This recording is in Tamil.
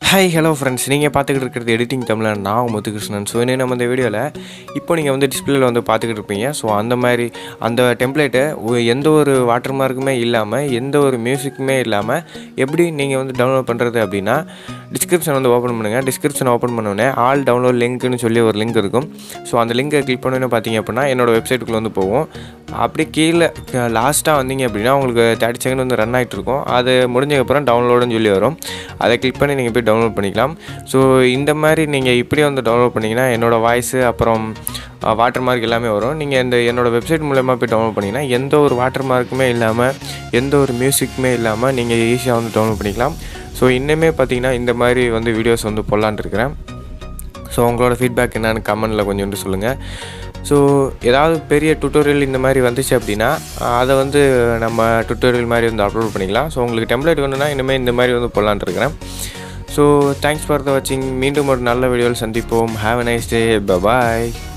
ஹாய் ஹலோ ஃப்ரெண்ட்ஸ், நீங்கள் பார்த்துக்கிட்டு இருக்கிறது எடிட்டிங் தமிழன். நான் முத்துகிருஷ்ணன். ஸோ இன்னும் நம்ம இந்த வீடியோவில் இப்போ நீங்கள் வந்து டிஸ்பிளேல வந்து பார்த்துக்கிட்டு இருப்பீங்க. ஸோ அந்த மாதிரி அந்த டெம்ப்ளேட்டை எந்த ஒரு வாட்டர் மார்க்குமே இல்லாமல், எந்த ஒரு மியூசிக்குமே இல்லாமல் எப்படி நீங்கள் வந்து டவுன்லோட் பண்ணுறது அப்படின்னா, டிஸ்கிரிப்ஷன் வந்து ஓப்பன் பண்ணுங்கள். டிஸ்கிரிப்ஷன் ஓப்பன் பண்ணோடனே ஆல் டவுன்லோட் லிங்க்னு சொல்லி ஒரு லிங்க் இருக்கும். ஸோ அந்த லிங்கை கிளிக் பண்ணோன்னே பார்த்தீங்க அப்படின்னா என்னோடய வெப்சைட்டுக்குள்ளே வந்து போகும். அப்படியே கீழே லாஸ்ட்டாக வந்தீங்க அப்படின்னா உங்களுக்கு 30 செகண்ட் வந்து ரன் ஆகிட்டு இருக்கும். அது முடிஞ்சதுக்கப்புறம் டவுன்லோடுன்னு சொல்லி வரும். அதை கிளிக் பண்ணி நீங்கள் போய் டவுன்லோட் பண்ணிக்கலாம். ஸோ இந்த மாதிரி நீங்கள் இப்படியே வந்து டவுன்லோட் பண்ணிங்கன்னா என்னோடய வாய்ஸு அப்புறம் வாட்டர் மார்க் எல்லாமே வரும். நீங்கள் என்னோடய வெப்சைட் மூலமாக போய் டவுன்லோட் பண்ணிங்கன்னா எந்த ஒரு வாட்டர் மார்க்குமே இல்லாமல், எந்த ஒரு மியூசிக்குமே இல்லாமல் நீங்கள் ஈஸியாக வந்து டவுன்லோட் பண்ணிக்கலாம். ஸோ இன்னுமே பார்த்தீங்கன்னா இந்த மாதிரி வந்து வீடியோஸ் வந்து போடலான்னு இருக்கிறேன். ஸோ உங்களோட ஃபீட்பேக் என்னென்னு கமெண்டில் கொஞ்சோண்டு சொல்லுங்கள். ஸோ ஏதாவது பெரிய டுட்டோரியல் இந்த மாதிரி வந்துச்சு அப்படின்னா அதை வந்து நம்ம டுட்டோரியல் மாதிரி வந்து அப்லோட் பண்ணிக்கலாம். ஸோ உங்களுக்கு டெம்ப்ளேட் வேணும்னா இனிமேல் இந்த மாதிரி வந்து போடலான்னு இருக்கிறேன். ஸோ தேங்க்ஸ் ஃபார் த வாட்சிங். மீண்டும் ஒரு நல்ல வீடியோவில் சந்திப்போம். Have a nice day. Bye bye.